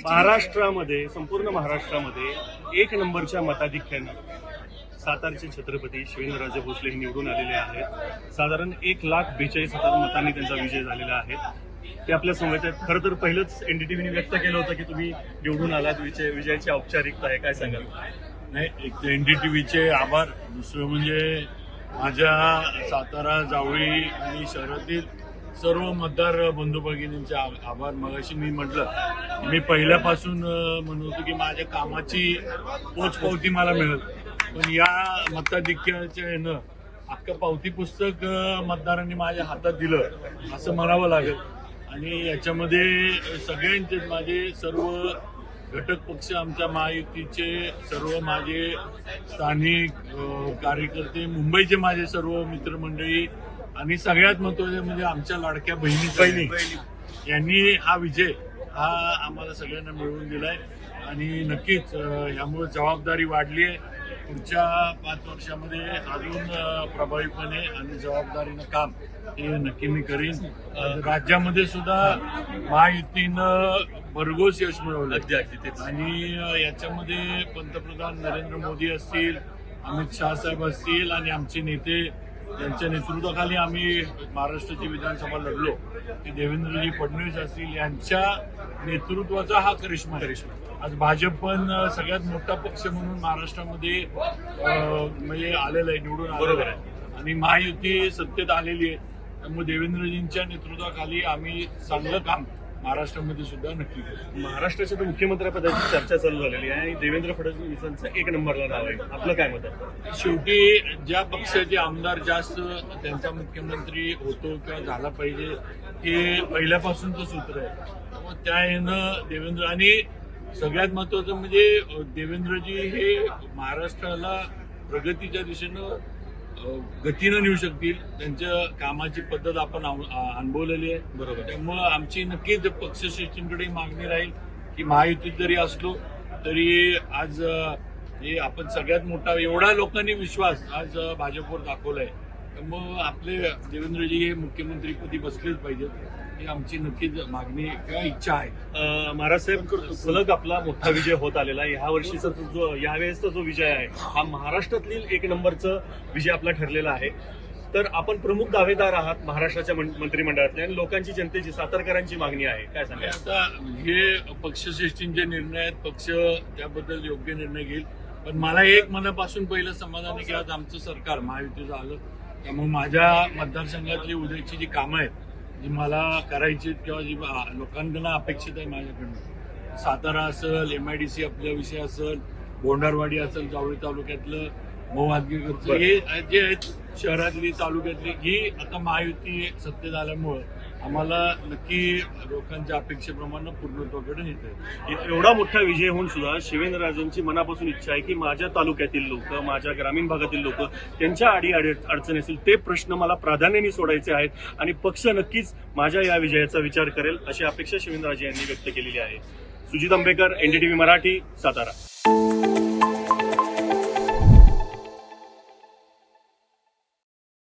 महाराष्ट्रामध्ये संपूर्ण महाराष्ट्रामध्ये एक नंबरच्या मताधिक्यानं सातारचे छत्रपती शिवेंद्रराजे भोसले हे निवडून आलेले आहेत। साधारण 1,42,000 मतांनी त्यांचा विजय झालेला आहे। ते आपल्या समवेत आहेत। खरं तर पहिलंच एनडीटीव्हीने व्यक्त केलं होतं की तुम्ही निवडून आलात, विजयाची औपचारिकता आहे, काय सांगाल? नाही, एक तर एनडीटीव्हीचे आभार, दुसरं म्हणजे माझ्या सातारा, जावळी आणि शहरातील सर्व मतदार बंधू भगिनींचे आभार। मगाशी मी म्हटलं, मी पहिल्यापासून म्हणत होतो की माझ्या कामाची पोचपावती मला मिळेल, पण या मताधिक्याच्या ह्यानं अख्खं पावती पुस्तक मतदारांनी माझ्या हातात दिलं असं म्हणावं लागेल। आणि याच्यामध्ये सगळ्यांचे माझे सर्व घटक पक्ष, आमच्या महायुतीचे सर्व माझे स्थानिक कार्यकर्ते, मुंबईचे माझे सर्व मित्रमंडळी आणि सगळ्यात महत्त्वाचे म्हणजे आमच्या लाडक्या बहिणी यांनी हा विजय आम्हाला सगळ्यांना मिळवून दिलाय। आणि नक्कीच यामुळे जबाबदारी वाढली आहे। पुढच्या 5 वर्षामध्ये अजून प्रभावीपणे आणि जबाबदारीनं काम हे नक्की मी करीन। राज्यामध्ये सुद्धा महायुतीनं भरघोस यश मिळवलं आणि याच्यामध्ये पंतप्रधान नरेंद्र मोदी असतील, अमित शाह साहेब असतील आणि आमचे नेते यांच्या नेतृत्वाखाली आम्ही महाराष्ट्राची विधानसभा लढलो, ते देवेंद्रजी फडणवीस असतील, यांच्या नेतृत्वाचा हा करिश्मा आहे। आज भाजप पण सगळ्यात मोठा पक्ष म्हणून महाराष्ट्रामध्ये म्हणजे आलेला आहे, निवडून आलेला आहे आणि महायुती सत्तेत आलेली आहे। त्यामुळे देवेंद्रजींच्या नेतृत्वाखाली आम्ही चांगलं काम महाराष्ट्रामध्ये सुद्धा नक्की करू। महाराष्ट्राच्या तर मुख्यमंत्र्यापदाची चर्चा चालू झालेली आहे आणि देवेंद्र फडणवीसांचं 1 नंबरला नाव आहे, आपलं काय मत आहे? शेवटी ज्या पक्षाचे आमदार जास्त त्यांचा मुख्यमंत्री होतो किंवा झाला पाहिजे हे पहिल्यापासूनचं सूत्र आहे। त्यामुळे त्या ह्यानं देवेंद्र, आणि सगळ्यात महत्वाचं म्हणजे देवेंद्रजी हे महाराष्ट्राला प्रगतीच्या दिशेनं गतीनं नेऊ शकतील। त्यांच्या कामाची पद्धत आपण अनुभवलेली आहे, बरोबर। त्यामुळं आमची नक्कीच पक्षश्रेष्ठींकडे मागणी राहील की महायुतीत जरी असलो तरी आज हे आपण सगळ्यात मोठा एवढा लोकांनी विश्वास आज भाजपवर दाखवलाय, त्यामुळं आपले देवेंद्रजी हे मुख्यमंत्रीपदी बसलेच पाहिजेत, ही आमची नक्कीच मागणी किंवा इच्छा आहे। महाराजसाहेब, सलग आपला मोठा विजय होत आलेला आहे। यावेळेसचा जो विजय आहे हा महाराष्ट्रातील 1 नंबरचा विजय आपला ठरलेला आहे। तर आपण प्रमुख दावेदार आहात महाराष्ट्राच्या मंत्रिमंडळातल्या आणि लोकांची, जनतेची, सातारकरांची मागणी आहे, काय सांगा? आता हे पक्षश्रेष्ठींचे निर्णय आहेत, पक्ष त्याबद्दल योग्य निर्णय घेईल, पण मला एक मनापासून पहिलं समाधान आहे की आज आमचं सरकार महायुतीचं आलं। त्यामुळे माझ्या मतदारसंघातली उद्याची जी कामं आहेत, जी मला करायची किंवा जी लोकांना अपेक्षित आहे माझ्याकडनं, सातारा असेल, MIDC आपल्या विषय असेल, बोंडारवाडी असेल, जावळी तालुक्यातलं मऊहादगीरचं, हे जे आहेत शहरातली, तालुक्यातली, ही आता महायुती सत्तेत आल्यामुळं आम्हाला नक्की लोकांच्या अपेक्षेप्रमाणे पूर्णत्वाकडे नेत आहे। एवढा मोठा विजय होऊन सुद्धा शिवेंद्रराजांची मनापासून इच्छा आहे की माझ्या तालुक्यातील लोक, माझ्या ग्रामीण भागातील लोक, त्यांच्या अडचणी असतील ते प्रश्न मला प्राधान्याने सोडायचे आहेत आणि पक्ष नक्कीच माझ्या या विजयाचा विचार करेल, अशी अपेक्षा शिवेंद्रराजे यांनी व्यक्त केलेली आहे। सुजित आंबेकर, NDTV मराठी, सातारा।